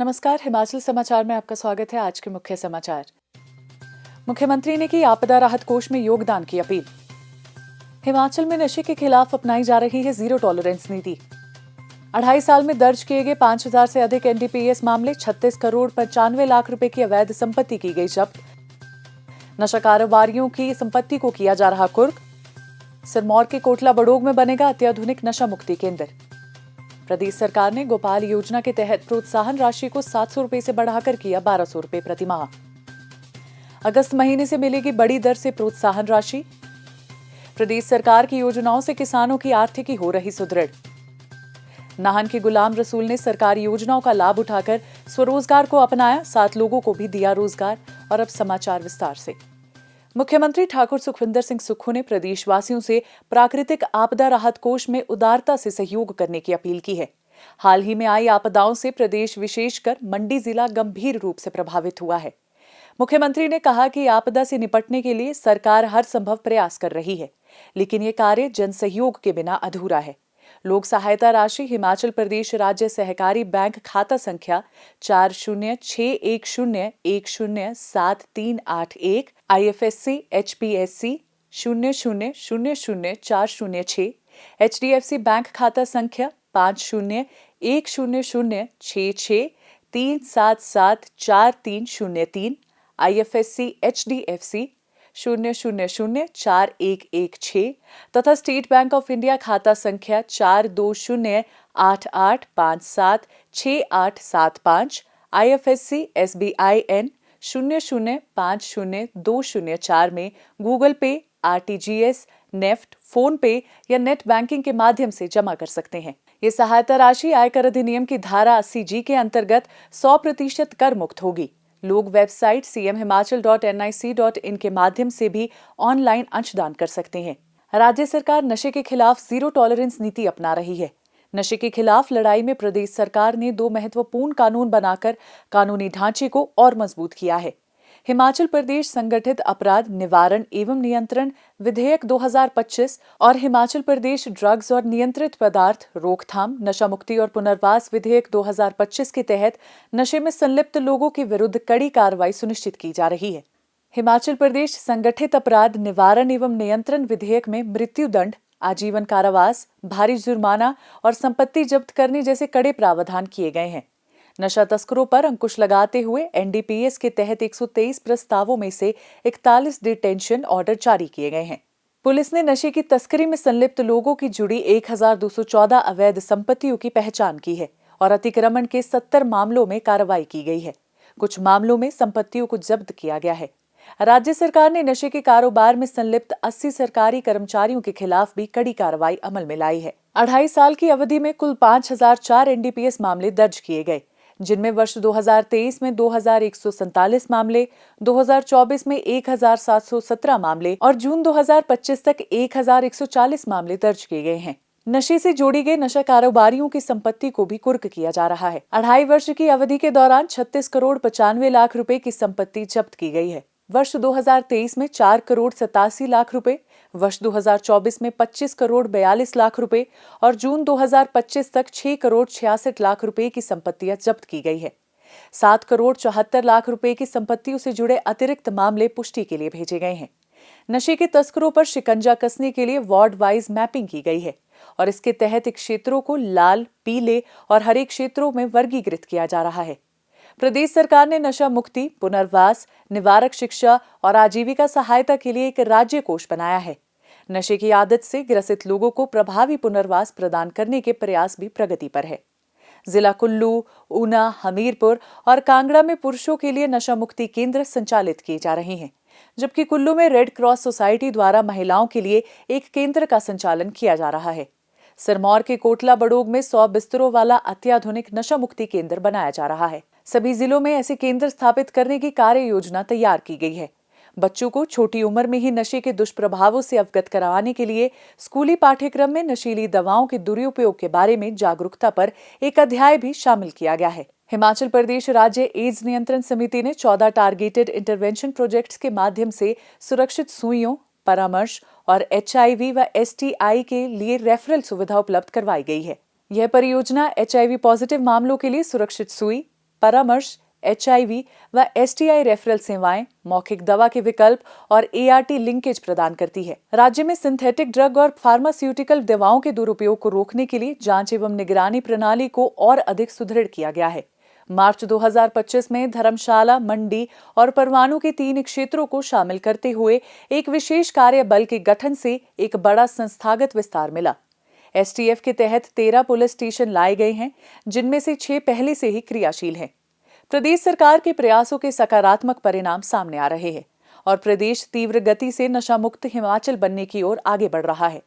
नमस्कार, हिमाचल समाचार में आपका स्वागत है। आज के मुख्य समाचार। मुख्यमंत्री ने की आपदा राहत कोष में योगदान की अपील। हिमाचल में नशे के खिलाफ अपनाई जा रही है जीरो टॉलरेंस नीति। 2.5 साल में दर्ज किए गए 5,000 से अधिक एनडीपीएस मामले, 36 करोड़ 95 लाख रुपए की अवैध संपत्ति की गई जब्त। नशा कारोबारियों की संपत्ति को किया जा रहा कुर्क। सिरमौर के कोटला बड़ोग में बनेगा अत्याधुनिक नशा मुक्ति केंद्र। प्रदेश सरकार ने गोपाल योजना के तहत प्रोत्साहन राशि को 700 रुपए से बढ़ाकर किया 1200 रुपए प्रति माह। अगस्त महीने से मिलेगी बड़ी दर से प्रोत्साहन राशि। प्रदेश सरकार की योजनाओं से किसानों की आर्थिकी हो रही सुदृढ़। नाहन के गुलाम रसूल ने सरकारी योजनाओं का लाभ उठाकर स्वरोजगार को अपनाया, 7 लोगों को भी दिया रोजगार। और अब समाचार विस्तार से। मुख्यमंत्री ठाकुर सुखविंदर सिंह सुक्खू ने प्रदेशवासियों से प्राकृतिक आपदा राहत कोष में उदारता से सहयोग करने की अपील की है। हाल ही में आई आपदाओं से प्रदेश विशेषकर मंडी जिला गंभीर रूप से प्रभावित हुआ है। मुख्यमंत्री ने कहा कि आपदा से निपटने के लिए सरकार हर संभव प्रयास कर रही है, लेकिन ये कार्य जन सहयोग के बिना अधूरा है। लोक सहायता राशि हिमाचल प्रदेश राज्य सहकारी बैंक खाता संख्या 406010107381 IFSC HPSC 00000406 HDFC बैंक खाता संख्या 50106637734303 IFSC HDFC 00041116 तथा स्टेट बैंक ऑफ इंडिया खाता संख्या 420858676875 IFSC SBIN 00502004 में गूगल पे, RTGS, नेफ्ट, फोन पे या नेट बैंकिंग के माध्यम से जमा कर सकते हैं। ये सहायता राशि आयकर अधिनियम की धारा 80G के अंतर्गत 100% कर मुक्त होगी। लोग वेबसाइट cmhimachal.nic.in के माध्यम से भी ऑनलाइन अंशदान कर सकते हैं। राज्य सरकार नशे के खिलाफ जीरो टॉलरेंस नीति अपना रही है। नशे के खिलाफ लड़ाई में प्रदेश सरकार ने 2 महत्वपूर्ण कानून बनाकर कानूनी ढांचे को और मजबूत किया है। हिमाचल प्रदेश संगठित अपराध निवारण एवं नियंत्रण विधेयक 2025 और हिमाचल प्रदेश ड्रग्स और नियंत्रित पदार्थ रोकथाम, नशा मुक्ति और पुनर्वास विधेयक 2025 के तहत नशे में संलिप्त लोगों के विरुद्ध कड़ी कार्रवाई सुनिश्चित की जा रही है। हिमाचल प्रदेश संगठित अपराध निवारण एवं नियंत्रण विधेयक में मृत्युदंड, आजीवन कारावास, भारी जुर्माना और संपत्ति जब्त करने जैसे कड़े प्रावधान किए गए हैं। नशा तस्करों पर अंकुश लगाते हुए एनडीपीएस के तहत 123 प्रस्तावों में से 41 डिटेंशन ऑर्डर जारी किए गए हैं। पुलिस ने नशे की तस्करी में संलिप्त लोगों की जुड़ी 1214 अवैध संपत्तियों की पहचान की है और अतिक्रमण के 70 मामलों में कार्रवाई की गई है। कुछ मामलों में संपत्तियों को जब्त किया गया है। राज्य सरकार ने नशे के कारोबार में संलिप्त 80 सरकारी कर्मचारियों के खिलाफ भी कड़ी कार्रवाई अमल में लाई है। 2.5 साल की अवधि में कुल 5004 एनडीपीएस मामले दर्ज किए गए, जिनमें वर्ष 2023 में 2147 मामले, 2024 में 1717 मामले और जून 2025 तक 1140 मामले दर्ज किए गए हैं। नशे से जोड़ी गई नशा कारोबारियों की संपत्ति को भी कुर्क किया जा रहा है। 2.5 वर्ष की अवधि के दौरान 36 करोड़ 95 लाख रुपए की संपत्ति जब्त की गई है। वर्ष 2023 में 4 करोड़ 87 लाख रुपए, वर्ष 2024 में 25 करोड़ 42 लाख रुपए और जून 2025 तक 6 करोड़ 66 लाख रुपए की संपत्तियां जब्त की गई है। 7 करोड़ 74 लाख रुपए की संपत्तियों से जुड़े अतिरिक्त मामले पुष्टि के लिए भेजे गए हैं। नशे के तस्करों पर शिकंजा कसने के लिए वार्ड वाइज मैपिंग की गई है और इसके तहत क्षेत्रों को लाल, पीले और हरे क्षेत्रों में वर्गीकृत किया जा रहा है। प्रदेश सरकार ने नशा मुक्ति, पुनर्वास, निवारक शिक्षा और आजीविका सहायता के लिए एक राज्य कोष बनाया है। नशे की आदत से ग्रसित लोगों को प्रभावी पुनर्वास प्रदान करने के प्रयास भी प्रगति पर है। जिला कुल्लू, ऊना, हमीरपुर और कांगड़ा में पुरुषों के लिए नशा मुक्ति केंद्र संचालित किए जा रहे हैं, जबकि कुल्लू में रेड क्रॉस सोसाइटी द्वारा महिलाओं के लिए एक केंद्र का संचालन किया जा रहा है। सिरमौर के कोटला बड़ोग में 100 बिस्तरों वाला अत्याधुनिक नशा मुक्ति केंद्र बनाया जा रहा है। सभी जिलों में ऐसे केंद्र स्थापित करने की कार्य योजना तैयार की गई है। बच्चों को छोटी उम्र में ही नशे के दुष्प्रभावों से अवगत कराने के लिए स्कूली पाठ्यक्रम में नशीली दवाओं के दुरुपयोग के बारे में जागरूकता पर एक अध्याय भी शामिल किया गया है। हिमाचल प्रदेश राज्य एड्स नियंत्रण समिति ने 14 टारगेटेड इंटरवेंशन प्रोजेक्ट्स के माध्यम से सुरक्षित सुइयों, परामर्श और HIV व STI के लिए रेफरल सुविधा उपलब्ध करवाई गई है। यह परियोजना HIV पॉजिटिव मामलों के लिए सुरक्षित सुई, परामर्श, HIV व STI रेफरल सेवाएं, मौखिक दवा के विकल्प और ART लिंकेज प्रदान करती है। राज्य में सिंथेटिक ड्रग और फार्मास्यूटिकल दवाओं के दुरुपयोग को रोकने के लिए जांच एवं निगरानी प्रणाली को और अधिक सुदृढ़ किया गया है। मार्च 2025 में धर्मशाला, मंडी और परवाणू के 3 क्षेत्रों को शामिल करते हुए एक विशेष कार्य बल के गठन से एक बड़ा संस्थागत विस्तार मिला। STF के तहत 13 पुलिस स्टेशन लाए गए हैं, जिनमें से 6 पहले से ही क्रियाशील हैं। प्रदेश सरकार के प्रयासों के सकारात्मक परिणाम सामने आ रहे हैं और प्रदेश तीव्र गति से नशा मुक्त हिमाचल बनने की ओर आगे बढ़ रहा है।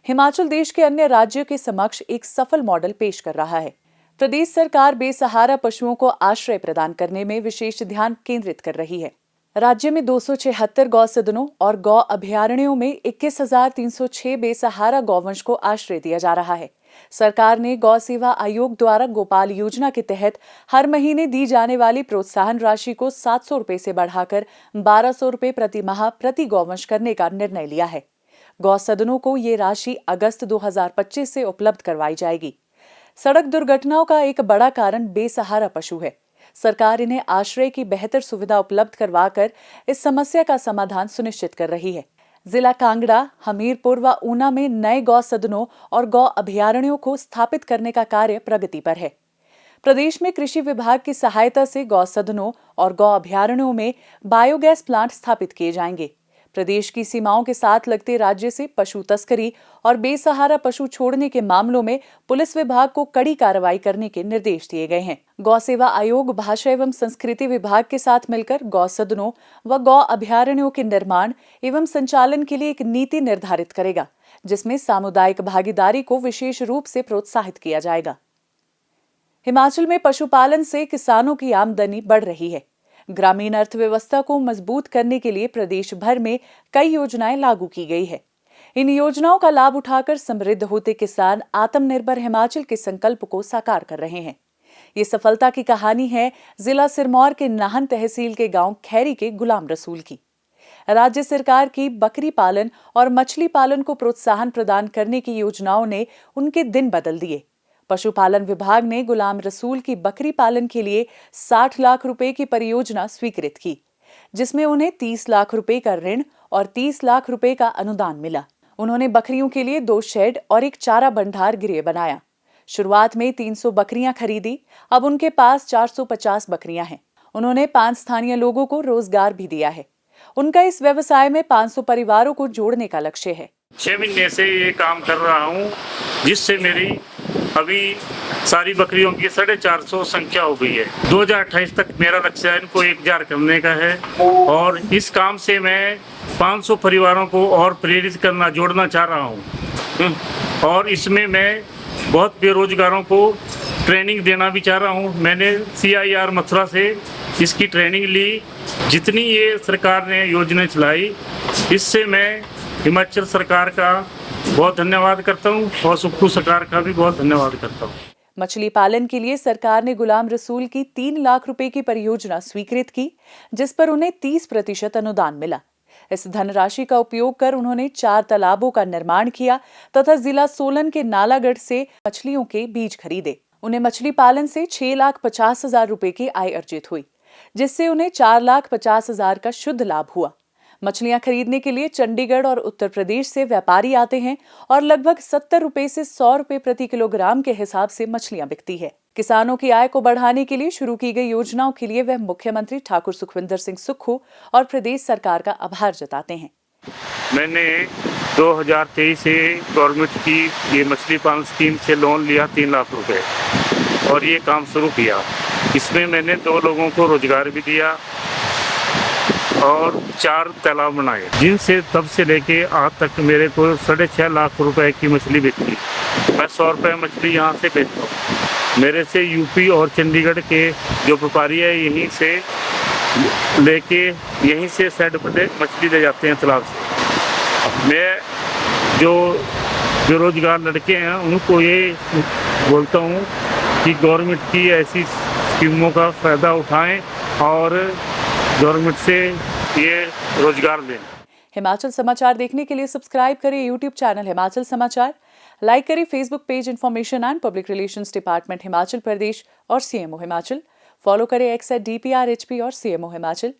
हिमाचल देश के अन्य राज्यों के समक्ष एक सफल मॉडल पेश कर रहा है। प्रदेश सरकार बेसहारा पशुओं को आश्रय प्रदान करने में विशेष ध्यान केंद्रित कर रही है। राज्य में 276 गौ सदनों और गौ अभयारण्यों में 21,306 बेसहारा गौवंश को आश्रय दिया जा रहा है। सरकार ने गौ सेवा आयोग द्वारा गोपाल योजना के तहत हर महीने दी जाने वाली प्रोत्साहन राशि को 700 रुपए से बढ़ाकर 1200 रुपए प्रति माह प्रति गौवंश करने का निर्णय लिया है। गौ सदनों को ये राशि अगस्त 2025 से उपलब्ध करवाई जाएगी। सड़क दुर्घटनाओं का एक बड़ा कारण बेसहारा पशु है। सरकार इन्हें आश्रय की बेहतर सुविधा उपलब्ध करवाकर इस समस्या का समाधान सुनिश्चित कर रही है। जिला कांगड़ा, हमीरपुर व ऊना में नए गौ सदनों और गौ अभयारण्यों को स्थापित करने का कार्य प्रगति पर है। प्रदेश में कृषि विभाग की सहायता से गौ सदनों और गौ अभयारण्यों में बायोगैस प्लांट स्थापित किए जाएंगे। प्रदेश की सीमाओं के साथ लगते राज्य से पशु तस्करी और बेसहारा पशु छोड़ने के मामलों में पुलिस विभाग को कड़ी कार्रवाई करने के निर्देश दिए गए हैं। गौ सेवा आयोग भाषा एवं संस्कृति विभाग के साथ मिलकर गौ सदनों व गौ अभयारण्यों के निर्माण एवं संचालन के लिए एक नीति निर्धारित करेगा, जिसमें सामुदायिक भागीदारी को विशेष रूप से प्रोत्साहित किया जाएगा। हिमाचल में पशुपालन से किसानों की आमदनी बढ़ रही है। ग्रामीण अर्थव्यवस्था को मजबूत करने के लिए प्रदेश भर में कई योजनाएं लागू की गई है। इन योजनाओं का लाभ उठाकर समृद्ध होते किसान आत्मनिर्भर हिमाचल के संकल्प को साकार कर रहे हैं। ये सफलता की कहानी है जिला सिरमौर के नाहन तहसील के गांव खैरी के गुलाम रसूल की। राज्य सरकार की बकरी पालन और मछली पालन को प्रोत्साहन प्रदान करने की योजनाओं ने उनके दिन बदल दिए। पशुपालन विभाग ने गुलाम रसूल की बकरी पालन के लिए 60 लाख रुपए की परियोजना स्वीकृत की, जिसमें उन्हें 30 लाख रुपए का ऋण और 30 लाख रुपए का अनुदान मिला। उन्होंने बकरियों के लिए 2 शेड और एक चारा भंडार गृह बनाया। शुरुआत में 300 बकरियां खरीदी, अब उनके पास 450 बकरियां हैं। उन्होंने 5 स्थानीय लोगों को रोजगार भी दिया है। उनका इस व्यवसाय में 500 परिवारों को जोड़ने का लक्ष्य है। 6 महीने से ये काम कर रहा हूँ, जिससे मेरी अभी सारी बकरियों की 450 संख्या हो गई है। 2028 तक मेरा लक्ष्य है इनको 1000 करने का है और इस काम से मैं 500 परिवारों को और प्रेरित करना, जोड़ना चाह रहा हूँ और इसमें मैं बहुत बेरोजगारों को ट्रेनिंग देना भी चाह रहा हूँ। मैंने CIR मथुरा से इसकी ट्रेनिंग ली। जितनी ये सरकार ने योजनाएं चलाई, इससे मैं हिमाचल सरकार का बहुत धन्यवाद करता हूँ और सुक्खू सरकार का भी बहुत धन्यवाद करता हूँ। मछली पालन के लिए सरकार ने गुलाम रसूल की 3 लाख रुपए की परियोजना स्वीकृत की, जिस पर उन्हें 30% अनुदान मिला। इस धनराशि का उपयोग कर उन्होंने 4 तालाबों का निर्माण किया तथा जिला सोलन के नालागढ़ से मछलियों के बीज खरीदे। उन्हें मछली पालन से 6,50,000 रुपए की आय अर्जित हुई, जिससे उन्हें 4,50,000 का शुद्ध लाभ हुआ। मछलियां खरीदने के लिए चंडीगढ़ और उत्तर प्रदेश से व्यापारी आते हैं और लगभग 70 रुपए से 100 रुपए प्रति किलोग्राम के हिसाब से मछलियां बिकती है। किसानों की आय को बढ़ाने के लिए शुरू की गई योजनाओं के लिए वह मुख्यमंत्री ठाकुर सुखविंदर सिंह सुक्खू और प्रदेश सरकार का आभार जताते हैं। मैंने 2023 से गवर्नमेंट की ये मछली पालन स्कीम से लोन लिया 3 लाख रुपए और ये काम शुरू किया। इसमें मैंने 2 लोगों को रोजगार भी दिया और 4 तालाब बनाए, जिनसे तब से लेके आज तक मेरे को 6.5 लाख रुपए की मछली बिकती। मैं 100 रुपए मछली यहाँ से बेचता हूँ। मेरे से यूपी और चंडीगढ़ के जो व्यापारी है यहीं से लेके यहीं से साइड पर मछली ले जाते हैं तालाब से। मैं जो बेरोजगार लड़के हैं उनको ये बोलता हूँ कि गवर्नमेंट की ऐसी स्कीमों का फ़ायदा उठाएं और गवर्नमेंट से ये रोजगार दें। हिमाचल समाचार देखने के लिए सब्सक्राइब करें YouTube चैनल हिमाचल समाचार, लाइक करें Facebook page information and public relations department Himachal Pradesh और CMO हिमाचल, फॉलो करें एक्स @DPRHP और CMO हिमाचल।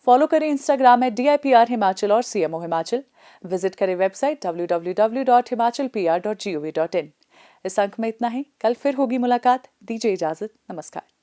फॉलो करें इंस्टाग्राम @DIPR हिमाचल और CMO हिमाचल। विजिट करें वेबसाइट www.himachalpr.gov.in। इस अंक में इतना ही। कल फिर होगी मुलाकात। दीजिए इजाजत। नमस्कार।